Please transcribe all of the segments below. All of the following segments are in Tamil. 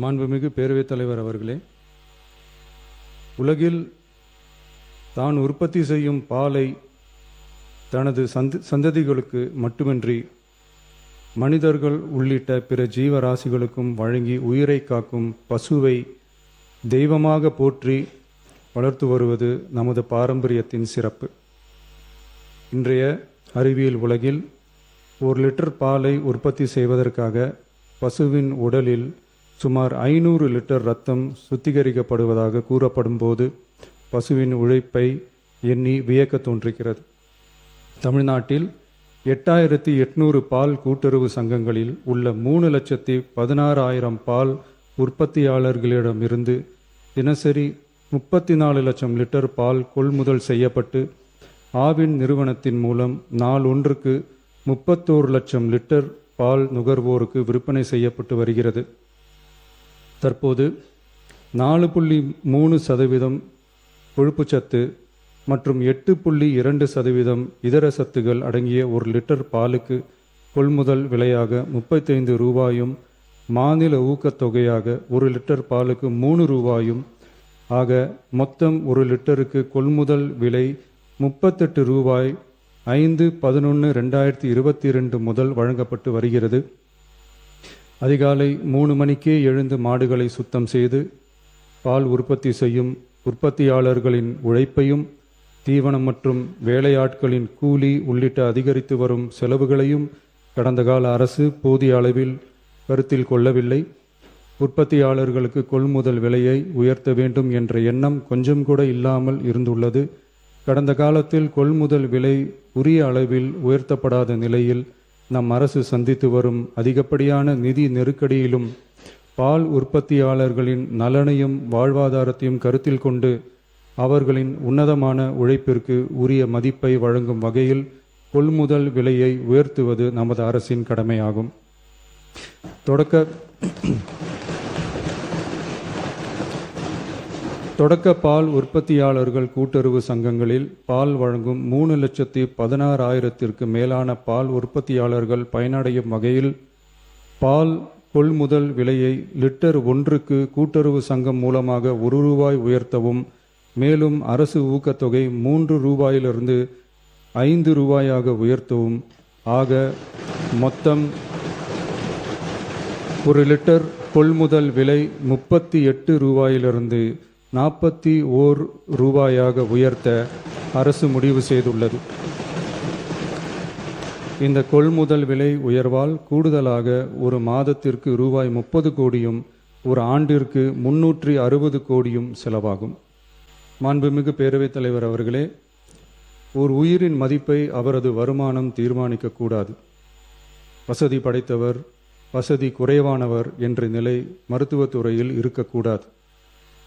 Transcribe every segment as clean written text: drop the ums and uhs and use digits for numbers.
மாண்புமிகு பேரவைத் தலைவர் அவர்களே, உலகில் தான் உற்பத்தி செய்யும் பாலை தனது சந்ததிகளுக்கு மட்டுமின்றி மனிதர்கள் உள்ளிட்ட பிற ஜீவராசிகளுக்கும் வழங்கி உயிரை காக்கும் பசுவை தெய்வமாக போற்றி வளர்த்து வருவது நமது பாரம்பரியத்தின் சிறப்பு. இன்றைய அறிவியல் உலகில் 1 லிட்டர் பாலை உற்பத்தி செய்வதற்காக பசுவின் உடலில் சுமார் 500 லிட்டர் இரத்தம் சுத்திகரிக்கப்படுவதாக கூறப்படும் போது பசுவின் உழைப்பை எண்ணி வியக்க தோன்றுகிறது. தமிழ்நாட்டில் 8800 பால் கூட்டுறவு சங்கங்களில் உள்ள 3,16,000 பால் உற்பத்தியாளர்களிடமிருந்து தினசரி 34 லட்சம் லிட்டர் பால் கொள்முதல் செய்யப்பட்டு ஆவின் நிறுவனத்தின் மூலம் நாளொன்றுக்கு 31 லட்சம் லிட்டர் பால் நுகர்வோருக்கு விற்பனை செய்யப்பட்டு வருகிறது. தற்போது 4.3% கொழுப்புச்சத்து மற்றும் 8.2% இதர சத்துகள் அடங்கிய 1 லிட்டர் பாலுக்கு கொள்முதல் விலையாக 35 ரூபாயும் மாநில ஊக்கத்தொகையாக 1 லிட்டர் பாலுக்கு 3 ரூபாயும் ஆக மொத்தம் 1 லிட்டருக்கு கொள்முதல் விலை 38 ரூபாய் 5/11/2022 முதல் வழங்கப்பட்டு வருகிறது. அதிகாலை 3 மணிக்கே எழுந்து மாடுகளை சுத்தம் செய்து பால் உற்பத்தி செய்யும் உற்பத்தியாளர்களின் உழைப்பையும் தீவனம் மற்றும் வேலையாட்களின் கூலி உள்ளிட்ட அதிகரித்து வரும் செலவுகளையும் கடந்த கால அரசு போதிய அளவில் கருத்தில் கொள்ளவில்லை. உற்பத்தியாளர்களுக்கு கொள்முதல் விலையை உயர்த்த வேண்டும் என்ற எண்ணம் கொஞ்சம் கூட இல்லாமல் இருந்துள்ளது. கடந்த காலத்தில் கொள்முதல் விலை உரிய அளவில் உயர்த்தப்படாத நிலையில் நம் அரசு சந்தித்து வரும் அதிகப்படியான நிதி நெருக்கடியிலும் பால் உற்பத்தியாளர்களின் நலனையும் வாழ்வாதாரத்தையும் கருத்தில் கொண்டு அவர்களின் உன்னதமான உழைப்பிற்கு உரிய மதிப்பை வழங்கும் வகையில் கொள்முதல் விலையை உயர்த்துவது நமது அரசின் கடமையாகும். தொடக்க பால் உற்பத்தியாளர்கள் கூட்டுறவு சங்கங்களில் பால் வழங்கும் 3,16,000த்திற்கு மேலான பால் உற்பத்தியாளர்கள் பயனடையும் வகையில் பால் கொள்முதல் விலையை லிட்டர் ஒன்றுக்கு கூட்டுறவு சங்கம் மூலமாக 1 ரூபாய் உயர்த்தவும், மேலும் அரசு ஊக்கத்தொகை 3 ரூபாயிலிருந்து 5 ரூபாயாக உயர்த்தவும் ஆக மொத்தம் 1 லிட்டர் கொள்முதல் விலை 38 ரூபாயிலிருந்து 41 ரூபாயாக உயர்த்த அரசு முடிவு செய்துள்ளது. இந்த கொள்முதல் விலை உயர்வால் கூடுதலாக ஒரு மாதத்திற்கு ரூபாய் 30 கோடியும் ஒரு ஆண்டிற்கு 360 கோடியும் செலவாகும். மாண்புமிகு பேரவைத் தலைவர் அவர்களே, ஒரு உயிரின் மதிப்பை அவரது வருமானம் தீர்மானிக்கக்கூடாது. வசதி படைத்தவர், வசதி குறைவானவர் என்ற நிலை மருத்துவத்துறையில் இருக்கக்கூடாது.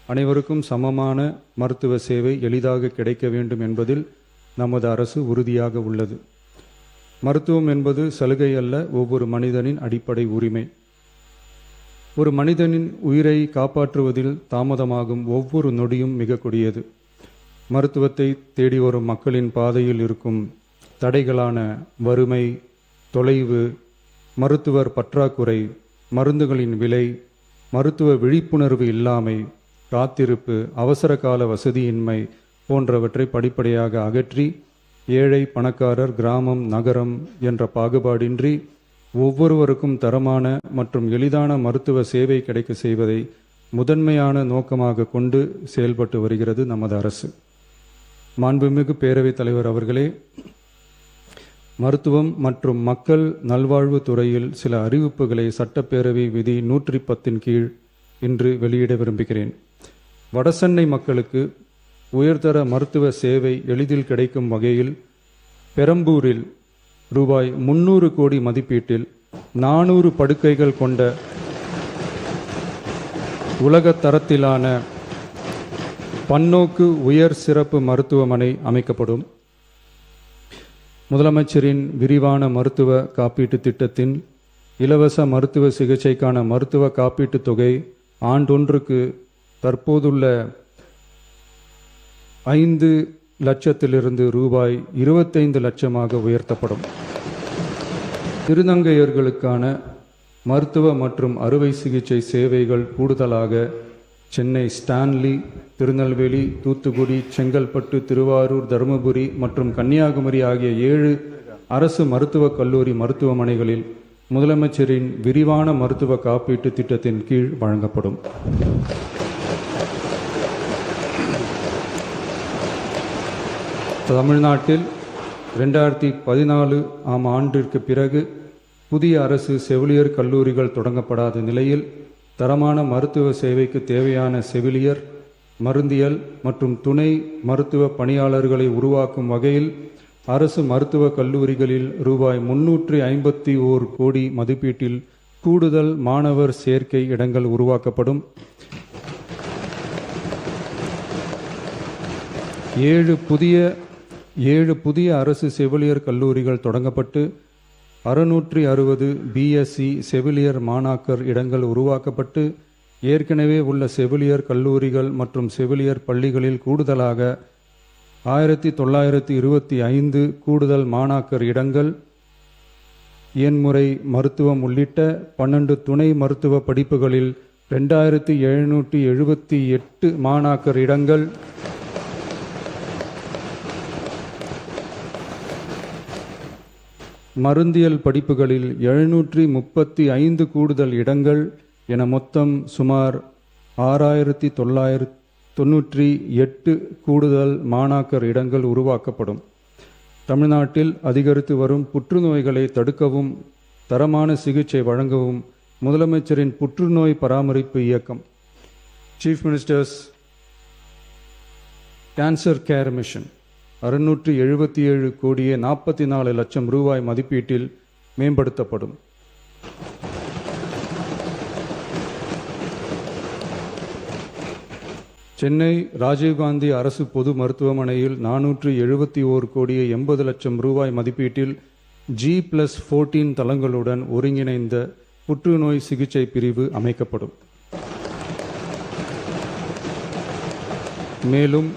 அனைவருக்கும் சமமான மருத்துவ சேவை எளிதாக கிடைக்க வேண்டும் என்பதில் நமது அரசு உறுதியாக உள்ளது. மருத்துவம் என்பது சலுகை அல்ல, ஒவ்வொரு மனிதனின் அடிப்படை உரிமை. ஒரு மனிதனின் உயிரை காப்பாற்றுவதில் தாமதமாகும் ஒவ்வொரு நொடியும் மிக கொடியது. மருத்துவத்தை தேடி வரும் மக்களின் பாதையில் இருக்கும் தடைகளான வறுமை, தொலைவு, மருத்துவர் பற்றாக்குறை, மருந்துகளின் விலை, மருத்துவ விழிப்புணர்வு இல்லாமை, காத்திருப்பு, அவசர கால வசதியின்மை போன்றவற்றை படிப்படியாக அகற்றி ஏழை, பணக்காரர், கிராமம், நகரம் என்ற பாகுபாடின்றி ஒவ்வொருவருக்கும் தரமான மற்றும் எளிதான மருத்துவ சேவை கிடைக்க செய்வதை முதன்மையான நோக்கமாக கொண்டு செயல்பட்டு வருகிறது நமது அரசு. மாண்புமிகு பேரவைத் தலைவர் அவர்களே, மருத்துவம் மற்றும் மக்கள் நல்வாழ்வு துறையில் சில அறிவிப்புகளை சட்டப்பேரவை விதி 110 கீழ் இன்று வெளியிட விரும்புகிறேன். வடசென்னை மக்களுக்கு உயர்தர மருத்துவ சேவை எளிதில் கிடைக்கும் வகையில் பெரம்பூரில் ரூபாய் 300 கோடி மதிப்பீட்டில் 400 படுக்கைகள் கொண்ட உலக தரத்திலான பன்னோக்கு உயர் சிறப்பு மருத்துவமனை அமைக்கப்படும். முதலமைச்சரின் விரிவான மருத்துவ காப்பீட்டு திட்டத்தின் இலவச மருத்துவ சிகிச்சைக்கான மருத்துவ காப்பீட்டுத் தொகை ஆண்டொன்றுக்கு தற்போதுள்ள 5 லட்சத்திலிருந்து ரூபாய் 25 லட்சமாக உயர்த்தப்படும். திருநங்கையர்களுக்கான மருத்துவ மற்றும் அறுவை சிகிச்சை சேவைகள் கூடுதலாக சென்னை ஸ்டான்லி, திருநெல்வேலி, தூத்துக்குடி, செங்கல்பட்டு, திருவாரூர், தருமபுரி மற்றும் கன்னியாகுமரி ஆகிய 7 அரசு மருத்துவக் கல்லூரி மருத்துவமனைகளில் முதலமைச்சரின் விரிவான மருத்துவ காப்பீட்டு திட்டத்தின் கீழ் வழங்கப்படும். தமிழ்நாட்டில் 2014 ஆம் ஆண்டிற்கு பிறகு புதிய அரசு செவிலியர் கல்லூரிகள் தொடங்கப்படாத நிலையில் தரமான மருத்துவ சேவைக்கு தேவையான செவிலியர், மருந்தியல் மற்றும் துணை மருத்துவ பணியாளர்களை உருவாக்கும் வகையில் அரசு மருத்துவக் கல்லூரிகளில் ரூபாய் 351 கோடி மதிப்பீட்டில் கூடுதல் மாணவர் சேர்க்கை இடங்கள் உருவாக்கப்படும். 7 புதிய அரசு செவிலியர் கல்லூரிகள் தொடங்கப்பட்டு 660 பிஎஸ்சி செவிலியர் மாணாக்கர் இடங்கள் உருவாக்கப்பட்டு ஏற்கனவே உள்ள செவிலியர் கல்லூரிகள் மற்றும் செவிலியர் பள்ளிகளில் கூடுதலாக 1925 கூடுதல் மாணாக்கர் இடங்கள், எண்முறை மருத்துவம் உள்ளிட்ட 12 துணை மருத்துவ படிப்புகளில் 2778 மாணாக்கர் இடங்கள், மருந்தியல் படிப்புகளில் 735 கூடுதல் இடங்கள் என மொத்தம் சுமார் 6998 கூடுதல் மாணாக்கர் இடங்கள் உருவாக்கப்படும். தமிழ்நாட்டில் அதிகரித்து வரும் புற்றுநோய்களை தடுக்கவும் தரமான சிகிச்சை வழங்கவும் முதலமைச்சரின் புற்றுநோய் பராமரிப்பு இயக்கம் chief ministers cancer care mission 677 கோடியே 44 லட்சம் ரூபாய் மதிப்பீட்டில் மேம்படுத்தப்படும். சென்னை ராஜீவ்காந்தி அரசு பொது மருத்துவமனையில் 471 கோடியே 80 லட்சம் ரூபாய் மதிப்பீட்டில் G+14 தளங்களுடன் ஒருங்கிணைந்த புற்றுநோய் சிகிச்சை பிரிவு அமைக்கப்படும். மேலும்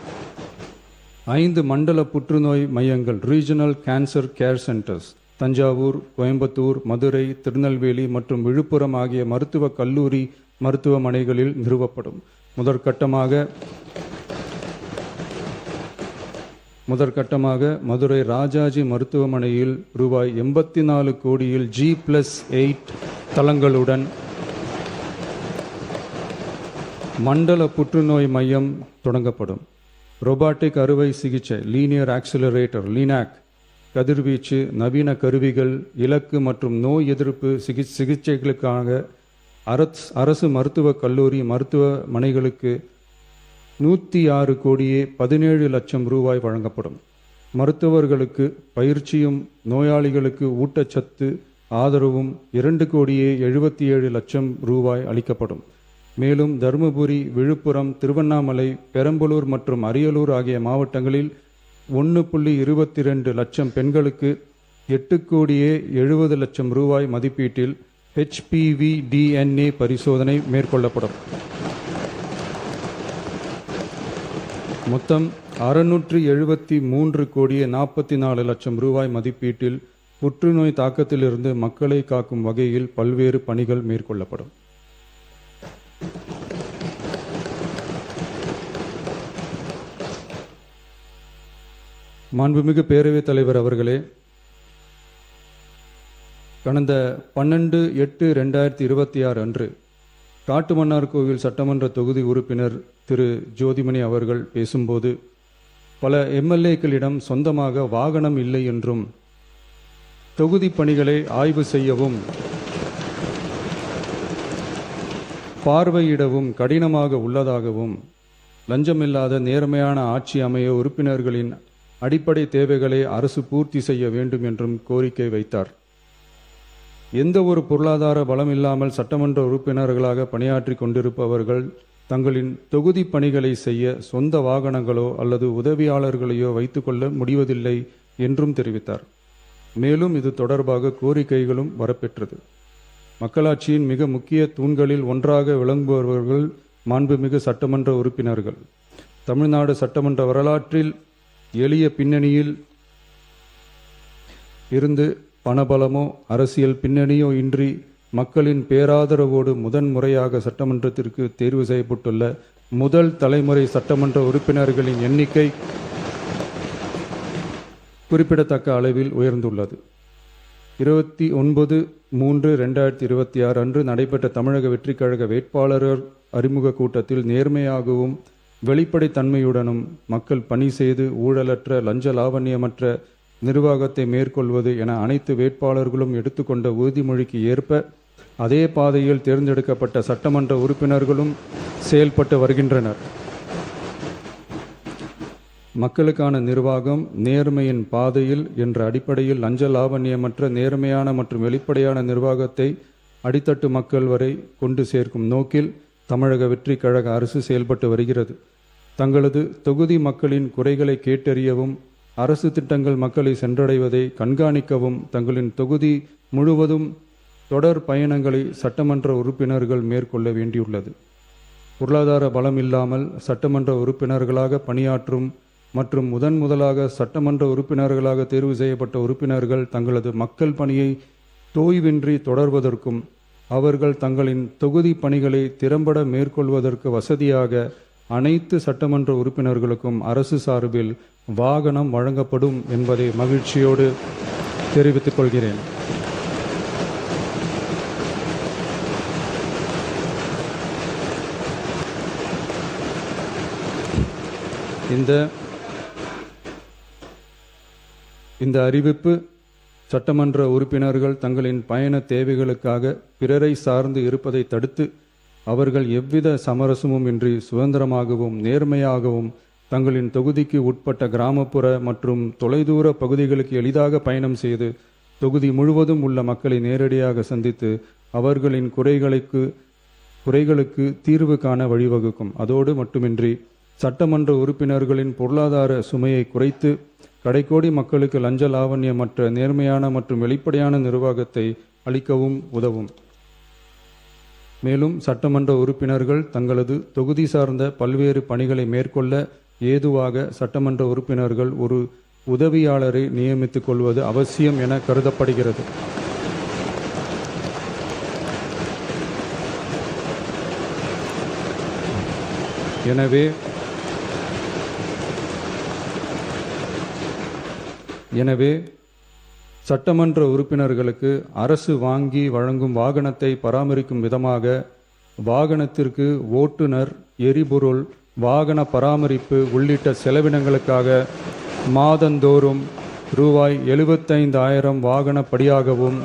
5 மண்டல புற்றுநோய் மையங்கள் regional cancer care centres Thanjavur, Coimbatore, Madurai, Tirunelveli மற்றும் விழுப்புரம் ஆகிய மருத்துவக் கல்லூரி மருத்துவமனைகளில் நிறுவப்படும். முதற்கட்டமாக மதுரை ராஜாஜி மருத்துவமனையில் ரூபாய் 84 கோடியில் G+8 தளங்களுடன் மண்டல புற்றுநோய் மையம் தொடங்கப்படும். ரோபாட்டிக் அறுவை சிகிச்சை லீனியர் ஆக்சிலரேட்டர் லீனாக், கதிர்வீச்சு, நவீன கருவிகள், இலக்கு மற்றும் நோய் எதிர்ப்பு சிகிச்சைகளுக்காக அரசு மருத்துவக் கல்லூரி மருத்துவமனைகளுக்கு 106 கோடியே 17 லட்சம் ரூபாய் வழங்கப்படும். மருத்துவர்களுக்கு பயிற்சியும் நோயாளிகளுக்கு ஊட்டச்சத்து ஆதரவும் 2 கோடியே 77 லட்சம் ரூபாய் அளிக்கப்படும். மேலும் தருமபுரி, விழுப்புரம், திருவண்ணாமலை, பெரம்பலூர் மற்றும் அரியலூர் ஆகிய மாவட்டங்களில் 1.22 லட்சம் பெண்களுக்கு 8 கோடியே 70 லட்சம் ரூபாய் மதிப்பீட்டில் HPV DNA பரிசோதனை மேற்கொள்ளப்படும். மொத்தம் 673 கோடியே 44 லட்சம் ரூபாய் மதிப்பீட்டில் புற்றுநோய் தாக்கத்திலிருந்து மக்களை காக்கும் வகையில் பல்வேறு பணிகள் மேற்கொள்ளப்படும். மாண்புமிகு பேரவைத் தலைவர் அவர்களே, கடந்த 12/8/2026 அன்று காட்டுமன்னார்கோவில் சட்டமன்ற தொகுதி உறுப்பினர் திரு ஜோதிமணி அவர்கள் பேசும்போது பல எம்எல்ஏக்களிடம் சொந்தமாக வாகனம் இல்லை என்றும் தொகுதி பணிகளை ஆய்வு செய்யவும் பார்வையிடவும் கடினமாக உள்ளதாகவும் லஞ்சமில்லாத நேர்மையான ஆட்சி அமைய உறுப்பினர்களின் அடிப்படை தேவைகளை அரசு பூர்த்தி செய்ய வேண்டும் என்றும் கோரிக்கை வைத்தார். எந்த ஒரு பொருளாதார பலம் இல்லாமல் சட்டமன்ற உறுப்பினர்களாக பணியாற்றி கொண்டிருப்பவர்கள் தங்களின் தொகுதி பணிகளை செய்ய சொந்த வாகனங்களோ அல்லது உதவியாளர்களையோ வைத்துக்கொள்ள முடிவதில்லை என்றும் தெரிவித்தார். மேலும் இது தொடர்பாக கோரிக்கைகளும் வரப்பெற்றது. மக்களாட்சியின் மிக முக்கிய தூண்களில் ஒன்றாக விளங்குபவர்கள் மாண்புமிகு சட்டமன்ற உறுப்பினர்கள். தமிழ்நாடு சட்டமன்ற வரலாற்றில் எளிய பின்னணியில் இருந்து பணபலமோ அரசியல் பின்னணியோ இன்றி மக்களின் பேராதரவோடு முதன்முறையாக சட்டமன்றத்திற்கு தேர்வு செய்யப்பட்டுள்ள முதல் தலைமுறை சட்டமன்ற உறுப்பினர்களின் எண்ணிக்கை குறிப்பிடத்தக்க அளவில் உயர்ந்துள்ளது. 29/3/2026 அன்று நடைபெற்ற தமிழக வெற்றிக் கழக வேட்பாளர் அறிமுக கூட்டத்தில் நேர்மையாகவும் வெளிப்படைத்தன்மையுடனும் மக்கள் பணி செய்து ஊழலற்ற லஞ்ச லாவண்யமற்ற நிர்வாகத்தை மேற்கொள்வது என அனைத்து வேட்பாளர்களும் எடுத்துக்கொண்ட உறுதிமொழிக்கு ஏற்ப அதே பாதையில் தேர்ந்தெடுக்கப்பட்ட சட்டமன்ற உறுப்பினர்களும் செயல்பட்டு வருகின்றனர். மக்களுக்கான நிர்வாகம் நேர்மையின் பாதையில் என்ற அடிப்படையில் லஞ்ச லாவண்யமற்ற நேர்மையான மற்றும் வெளிப்படையான நிர்வாகத்தை அடித்தட்டு மக்கள் வரை கொண்டு சேர்க்கும் நோக்கில் தமிழக வெற்றிக் கழக அரசு செயல்பட்டு வருகிறது. தங்களது தொகுதி மக்களின் குறைகளை கேட்டறியவும் அரசு திட்டங்கள் மக்களை சென்றடைவதை கண்காணிக்கவும் தங்களின் தொகுதி முழுவதும் தொடர் பயணங்களை சட்டமன்ற உறுப்பினர்கள் மேற்கொள்ள வேண்டியுள்ளது. பொருளாதார பலம் இல்லாமல் சட்டமன்ற உறுப்பினர்களாக பணியாற்றும் மற்றும் முதலாக சட்டமன்ற உறுப்பினர்களாக தேர்வு செய்யப்பட்ட உறுப்பினர்கள் தங்களது மக்கள் பணியை தோய்வின்றி தொடர்வதற்கும் அவர்கள் தங்களின் தொகுதி பணிகளை திறம்பட மேற்கொள்வதற்கு வசதியாக அனைத்து சட்டமன்ற உறுப்பினர்களுக்கும் அரசு சார்பில் வாகனம் வழங்கப்படும் என்பதை மகிழ்ச்சியோடு தெரிவித்துக் கொள்கிறேன். இந்த அறிவிப்பு சட்டமன்ற உறுப்பினர்கள் தங்களின் பயண தேவைகளுக்காக பிறரை சார்ந்து இருப்பதை தடுத்து அவர்கள் எவ்வித சமரசமும் இன்றி சுதந்திரமாகவும் நேர்மையாகவும் தங்களின் தொகுதிக்கு உட்பட்ட கிராமப்புற மற்றும் தொலைதூர பகுதிகளுக்கு எளிதாக பயணம் செய்து தொகுதி முழுவதும் உள்ள மக்களை நேரடியாக சந்தித்து அவர்களின் குறைகளுக்கு தீர்வு காண வழிவகுக்கும். அதோடு மட்டுமின்றி சட்டமன்ற உறுப்பினர்களின் பொருளாதார சுமையை குறைத்து கடைக்கோடி மக்களுக்கு லஞ்ச லாவண்யமற்ற நேர்மையான மற்றும் வெளிப்படையான நிர்வாகத்தை அளிக்கவும் உதவும். மேலும் சட்டமன்ற உறுப்பினர்கள் தங்களது தொகுதி சார்ந்த பல்வேறு பணிகளை மேற்கொள்ள ஏதுவாக சட்டமன்ற உறுப்பினர்கள் ஒரு உதவியாளரை நியமித்துக் கொள்வது அவசியம் என கருதப்படுகிறது. எனவே சட்டமன்ற உறுப்பினர்களுக்கு அரசு வாங்கி வழங்கும் வாகனத்தை பராமரிக்கும் விதமாக வாகனத்திற்கு ஓட்டுநர், எரிபொருள், வாகன பராமரிப்பு உள்ளிட்ட செலவினங்களுக்காக மாதந்தோறும் ரூபாய் 75,000 வாகனப்படியாகவும்